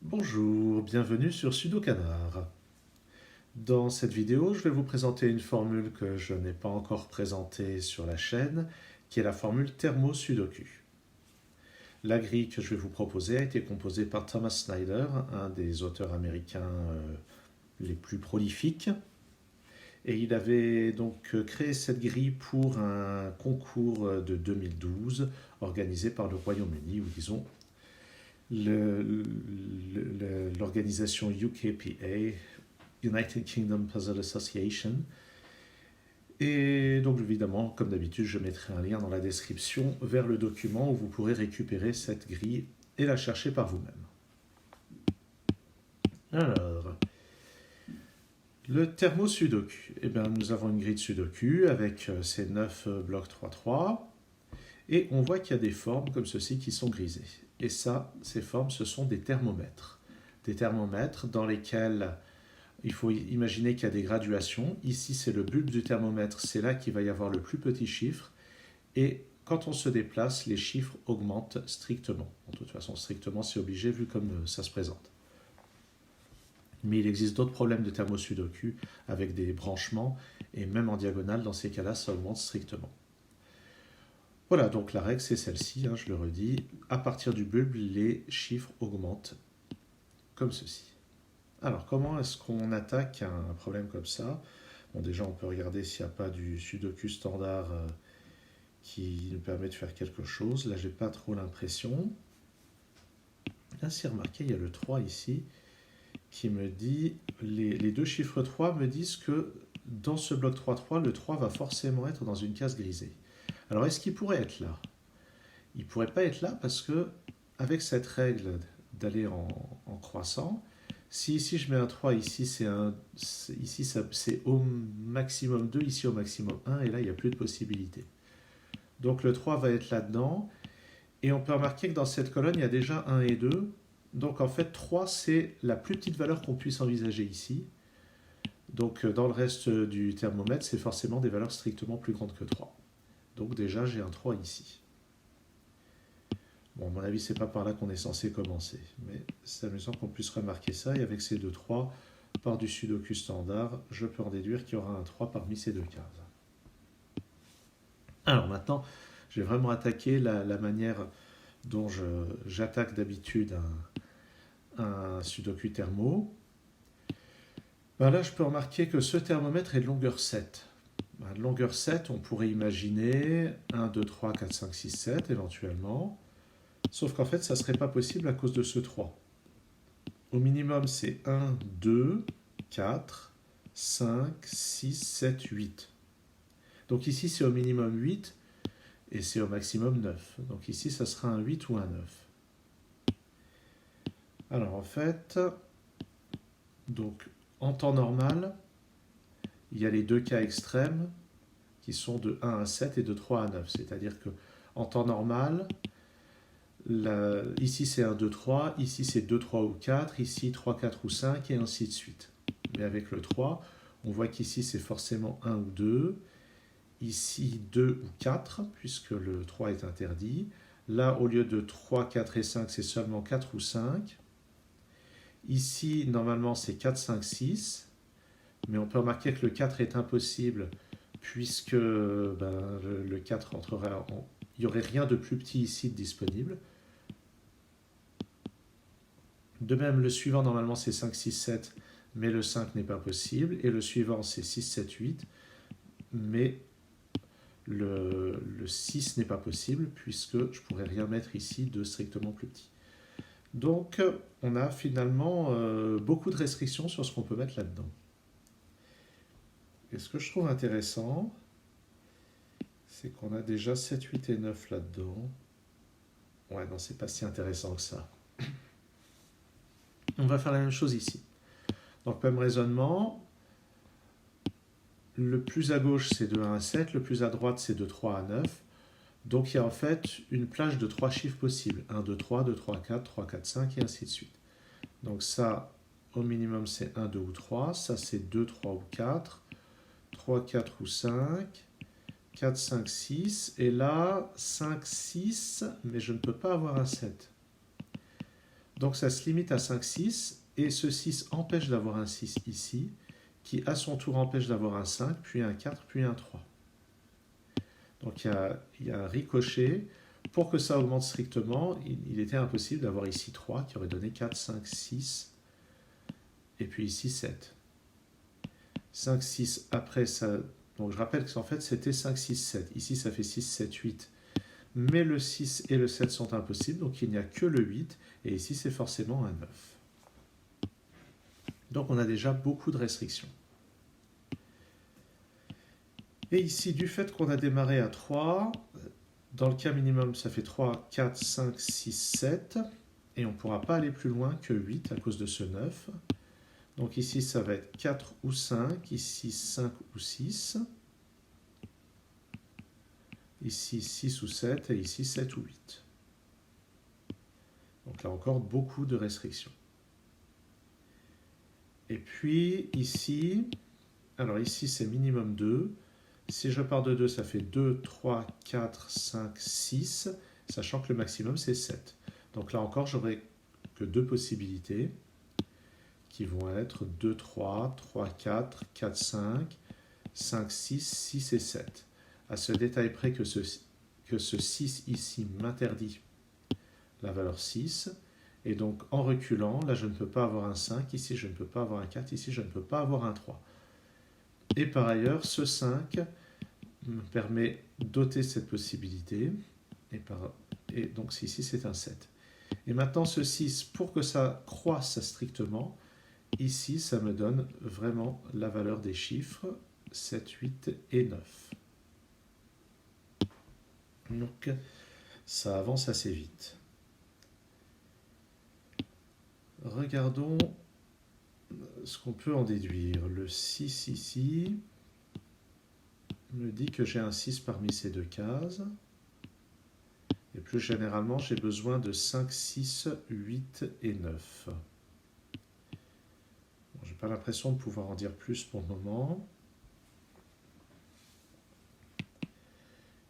Bonjour, bienvenue sur Sudokanar. Dans cette vidéo, je vais vous présenter une formule que je n'ai pas encore présentée sur la chaîne, qui est la formule thermo-sudoku. La grille que je vais vous proposer a été composée par Thomas Snyder, un des auteurs américains les plus prolifiques. Et il avait donc créé cette grille pour un concours de 2012 organisé par le Royaume-Uni, ou disons l'organisation UKPA, United Kingdom Puzzle Association. Et donc évidemment, comme d'habitude, je mettrai un lien dans la description vers le document où vous pourrez récupérer cette grille et la chercher par vous-même. Alors, le thermo-sudoku. Eh bien, nous avons une grille de sudoku avec ces 9 blocs 3-3. Et on voit qu'il y a des formes comme ceci qui sont grisées. Et ça, ces formes, ce sont des thermomètres. Des thermomètres dans lesquels il faut imaginer qu'il y a des graduations. Ici, c'est le bulbe du thermomètre, c'est là qu'il va y avoir le plus petit chiffre. Et quand on se déplace, les chiffres augmentent strictement. De toute façon, strictement, c'est obligé vu comme ça se présente. Mais il existe d'autres problèmes de thermo-sudoku avec des branchements, et même en diagonale, dans ces cas-là, ça augmente strictement. Voilà, donc la règle c'est celle-ci, je le redis. À partir du bulbe, les chiffres augmentent comme ceci. Alors, comment est-ce qu'on attaque un problème comme ça? Bon, déjà, on peut regarder s'il n'y a pas du sudoku standard qui nous permet de faire quelque chose. Là, j'ai pas trop l'impression. Là, si remarquez, il y a le 3 ici qui me dit, les deux chiffres 3 me disent que dans ce bloc 3-3, le 3 va forcément être dans une case grisée. Alors, est-ce qu'il pourrait être là? Il ne pourrait pas être là parce que, avec cette règle d'aller en croissant, si ici je mets un 3, ici c'est au maximum 2, ici au maximum 1, et là il n'y a plus de possibilité. Donc le 3 va être là-dedans, et on peut remarquer que dans cette colonne il y a déjà 1 et 2, donc en fait 3 c'est la plus petite valeur qu'on puisse envisager ici. Donc dans le reste du thermomètre c'est forcément des valeurs strictement plus grandes que 3. Donc déjà j'ai un 3 ici. Bon, à mon avis, c'est pas par là qu'on est censé commencer, mais c'est amusant qu'on puisse remarquer ça, et avec ces deux 3, par du sudoku standard, je peux en déduire qu'il y aura un 3 parmi ces deux cases. Alors maintenant, je vais vraiment attaquer la manière dont j'attaque d'habitude un sudoku thermo. Ben là, je peux remarquer que ce thermomètre est de longueur 7. De longueur 7, on pourrait imaginer 1, 2, 3, 4, 5, 6, 7 éventuellement. Sauf qu'en fait, ça ne serait pas possible à cause de ce 3. Au minimum, c'est 1, 2, 4, 5, 6, 7, 8. Donc ici, c'est au minimum 8 et c'est au maximum 9. Donc ici, ça sera un 8 ou un 9. Alors en fait, donc, en temps normal, il y a les deux cas extrêmes qui sont de 1 à 7 et de 3 à 9. C'est-à-dire que en temps normal, ici c'est 1, 2, 3, ici c'est 2, 3 ou 4, ici 3, 4 ou 5 et ainsi de suite. Mais avec le 3, on voit qu'ici c'est forcément 1 ou 2, ici 2 ou 4, puisque le 3 est interdit. Là, au lieu de 3, 4 et 5, c'est seulement 4 ou 5. Ici, normalement, c'est 4, 5, 6. Mais on peut remarquer que le 4 est impossible, puisque le 4 entrera en... Il n'y aurait rien de plus petit ici disponible. De même, le suivant, normalement, c'est 5, 6, 7, mais le 5 n'est pas possible. Et le suivant, c'est 6, 7, 8, mais le 6 n'est pas possible, puisque je ne pourrais rien mettre ici de strictement plus petit. Donc, on a finalement beaucoup de restrictions sur ce qu'on peut mettre là-dedans. Et ce que je trouve intéressant, c'est qu'on a déjà 7, 8 et 9 là-dedans. Ouais, non, c'est pas si intéressant que ça. On va faire la même chose ici. Donc, même raisonnement. Le plus à gauche, c'est de 1 à 7. Le plus à droite, c'est de 3 à 9. Donc, il y a en fait une plage de 3 chiffres possibles. 1, 2, 3, 2, 3, 4, 3, 4, 5 et ainsi de suite. Donc, ça, au minimum, c'est 1, 2 ou 3. Ça, c'est 2, 3 ou 4. 3, 4 ou 5. 4, 5, 6. Et là, 5, 6. Mais je ne peux pas avoir un 7. Donc ça se limite à 5, 6, et ce 6 empêche d'avoir un 6 ici, qui à son tour empêche d'avoir un 5, puis un 4, puis un 3. Donc il y a un ricochet. Pour que ça augmente strictement, il était impossible d'avoir ici 3, qui aurait donné 4, 5, 6, et puis ici 7. 5, 6, après ça... Donc je rappelle qu'en fait c'était 5, 6, 7. Ici ça fait 6, 7, 8. Mais le 6 et le 7 sont impossibles, donc il n'y a que le 8, et ici c'est forcément un 9. Donc on a déjà beaucoup de restrictions. Et ici, du fait qu'on a démarré à 3, dans le cas minimum, ça fait 3, 4, 5, 6, 7, et on ne pourra pas aller plus loin que 8 à cause de ce 9. Donc ici, ça va être 4 ou 5, ici 5 ou 6, ici 6 ou 7, et ici 7 ou 8. Donc là encore, beaucoup de restrictions. Et puis ici, alors ici c'est minimum 2. Si je pars de 2, ça fait 2, 3, 4, 5, 6, sachant que le maximum c'est 7. Donc là encore, j'aurai que deux possibilités qui vont être 2, 3, 3, 4, 4, 5, 5, 6, 6 et 7. À ce détail près que ce 6 ici m'interdit la valeur 6. Et donc en reculant, là je ne peux pas avoir un 5, ici je ne peux pas avoir un 4, ici je ne peux pas avoir un 3. Et par ailleurs, ce 5 me permet d'ôter cette possibilité. Et donc ici c'est un 7. Et maintenant ce 6, pour que ça croisse strictement, ici ça me donne vraiment la valeur des chiffres 7, 8 et 9. Donc ça avance assez vite. Regardons ce qu'on peut en déduire. Le 6 ici me dit que j'ai un 6 parmi ces deux cases. Et plus généralement, j'ai besoin de 5, 6, 8 et 9. Bon, je n'ai pas l'impression de pouvoir en dire plus pour le moment.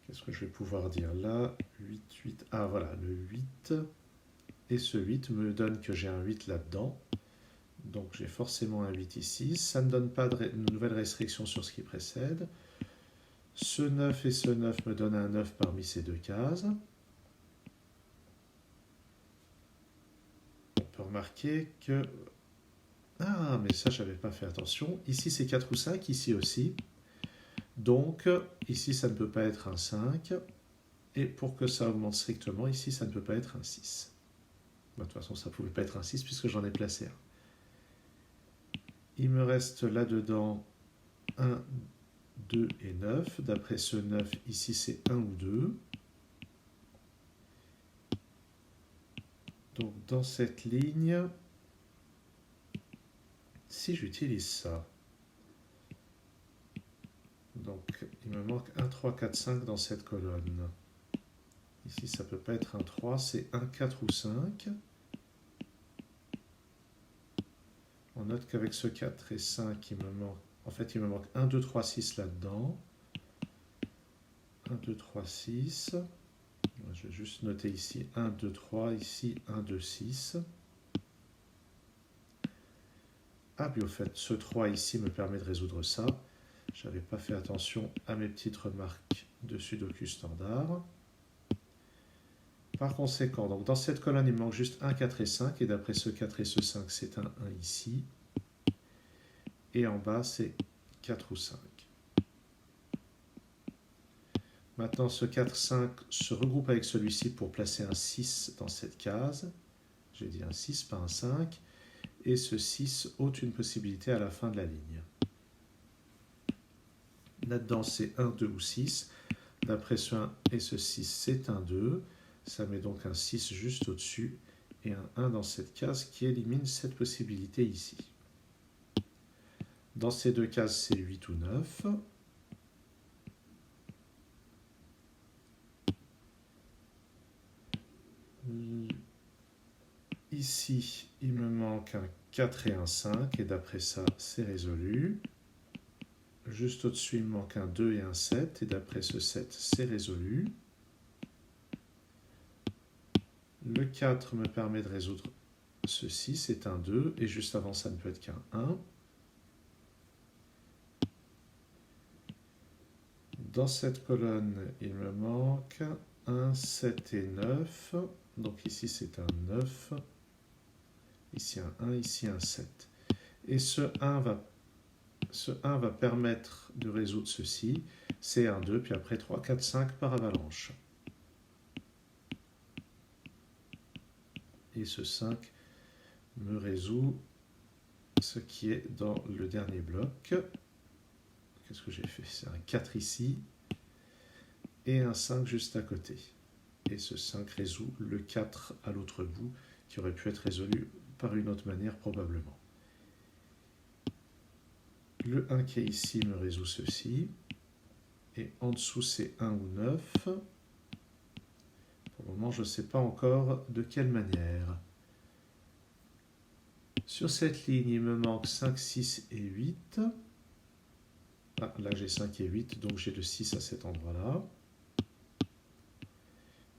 Qu'est-ce que je vais pouvoir dire là? 8, 8. Ah voilà, le 8. Et ce 8 me donne que j'ai un 8 là-dedans. Donc j'ai forcément un 8 ici. Ça ne donne pas de nouvelle restriction sur ce qui précède. Ce 9 et ce 9 me donnent un 9 parmi ces deux cases. On peut remarquer que... Ah, mais ça, j'avais pas fait attention. Ici, c'est 4 ou 5, ici aussi. Donc, ici, ça ne peut pas être un 5. Et pour que ça augmente strictement, ici, ça ne peut pas être un 6. De toute façon, ça ne pouvait pas être un 6 puisque j'en ai placé un. Il me reste là-dedans 1, 2 et 9. D'après ce 9, ici, c'est 1 ou 2. Donc, dans cette ligne, si j'utilise ça, donc il me manque 1, 3, 4, 5 dans cette colonne. Ici, ça ne peut pas être un 3, c'est un 4 ou 5. On note qu'avec ce 4 et 5, il me manque 1, 2, 3, 6 là-dedans. 1, 2, 3, 6. Je vais juste noter ici 1, 2, 3, ici 1, 2, 6. Ah, puis au fait, ce 3 ici me permet de résoudre ça. Je n'avais pas fait attention à mes petites remarques de Sudoku standard. Par conséquent, donc dans cette colonne, il me manque juste 1, 4 et 5. Et d'après ce 4 et ce 5, c'est un 1 ici. Et en bas, c'est 4 ou 5. Maintenant, ce 4, 5 se regroupe avec celui-ci pour placer un 6 dans cette case. J'ai dit un 6, pas un 5. Et ce 6 ôte une possibilité à la fin de la ligne. Là-dedans, c'est 1, 2 ou 6. D'après ce 1 et ce 6, c'est un 2. Ça met donc un 6 juste au-dessus et un 1 dans cette case qui élimine cette possibilité ici. Dans ces deux cases, c'est 8 ou 9. Ici, il me manque un 4 et un 5, et d'après ça, c'est résolu. Juste au-dessus, il me manque un 2 et un 7, et d'après ce 7, c'est résolu. Le 4 me permet de résoudre ceci, c'est un 2, et juste avant ça ne peut être qu'un 1. Dans cette colonne, il me manque 1, 7 et 9. Donc ici, c'est un 9. Ici, un 1, ici, un 7. Et ce 1 va permettre de résoudre ceci. C'est 1, 2, puis après 3, 4, 5 par avalanche. Et ce 5 me résout ce qui est dans le dernier bloc. Qu'est-ce que j'ai fait? C'est un 4 ici et un 5 juste à côté. Et ce 5 résout le 4 à l'autre bout, qui aurait pu être résolu par une autre manière probablement. Le 1 qui est ici me résout ceci. Et en dessous, c'est 1 ou 9. Pour le moment, je ne sais pas encore de quelle manière. Sur cette ligne, il me manque 5, 6 et 8. Ah, là, j'ai 5 et 8, donc j'ai le 6 à cet endroit-là.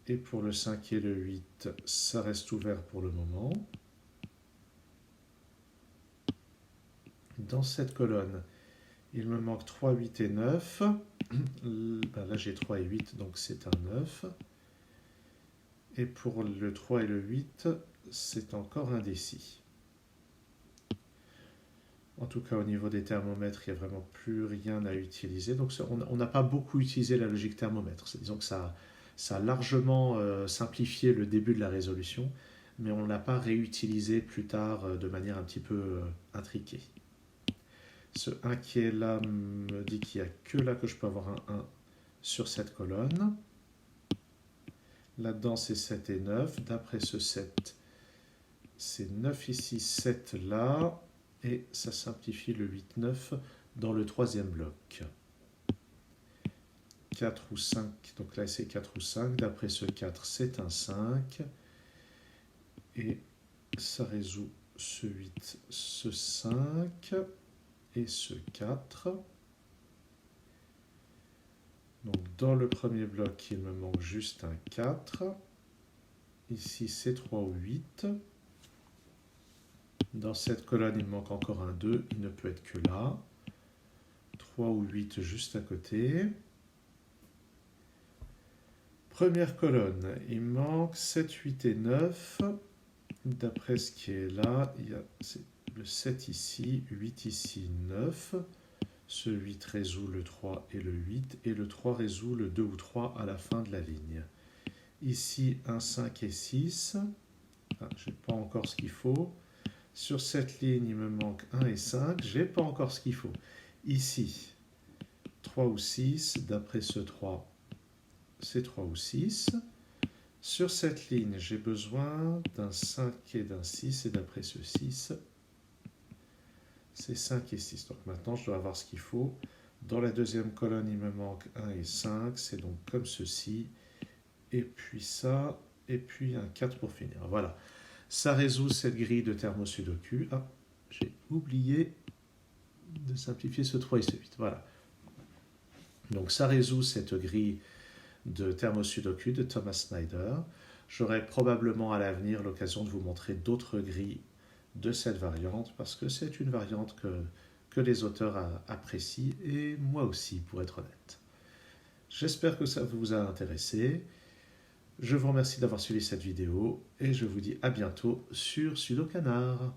Et pour le 5 et le 8, ça reste ouvert pour le moment. Dans cette colonne, il me manque 3, 8 et 9. Là, j'ai 3 et 8, donc c'est un 9. Et pour le 3 et le 8, c'est encore indécis. En tout cas, au niveau des thermomètres, il n'y a vraiment plus rien à utiliser. Donc, on n'a pas beaucoup utilisé la logique thermomètre. Disons que ça a largement simplifié le début de la résolution, mais on ne l'a pas réutilisé plus tard de manière un petit peu intriquée. Ce 1 qui est là me dit qu'il n'y a que là que je peux avoir un 1 sur cette colonne. Là-dedans, c'est 7 et 9. D'après ce 7, c'est 9 ici, 7 là. Et ça simplifie le 8, 9 dans le troisième bloc. 4 ou 5, donc là c'est 4 ou 5. D'après ce 4, c'est un 5. Et ça résout ce 8, ce 5 et ce 4. Donc dans le premier bloc, il me manque juste un 4. Ici, c'est 3 ou 8. Dans cette colonne, il me manque encore un 2. Il ne peut être que là. 3 ou 8 juste à côté. Première colonne, il me manque 7, 8 et 9. D'après ce qui est là, il y a le 7 ici, 8 ici, 9. Ce 8 résout le 3 et le 8. Et le 3 résout le 2 ou 3 à la fin de la ligne. Ici, un 5 et 6. Ah, je n'ai pas encore ce qu'il faut. Sur cette ligne, il me manque 1 et 5. Je n'ai pas encore ce qu'il faut. Ici, 3 ou 6. D'après ce 3, c'est 3 ou 6. Sur cette ligne, j'ai besoin d'un 5 et d'un 6. Et d'après ce 6, c'est 5 et 6. Donc maintenant, je dois avoir ce qu'il faut. Dans la deuxième colonne, il me manque 1 et 5. C'est donc comme ceci. Et puis ça. Et puis un 4 pour finir. Voilà. Ça résout cette grille de thermo-sudoku. Ah, j'ai oublié de simplifier ce 3 et ce 8. Voilà. Donc ça résout cette grille de thermo-sudoku de Thomas Snyder. J'aurai probablement à l'avenir l'occasion de vous montrer d'autres grilles de cette variante parce que c'est une variante que les auteurs apprécient et moi aussi, pour être honnête. J'espère que ça vous a intéressé. Je vous remercie d'avoir suivi cette vidéo et je vous dis à bientôt sur Sudocanard.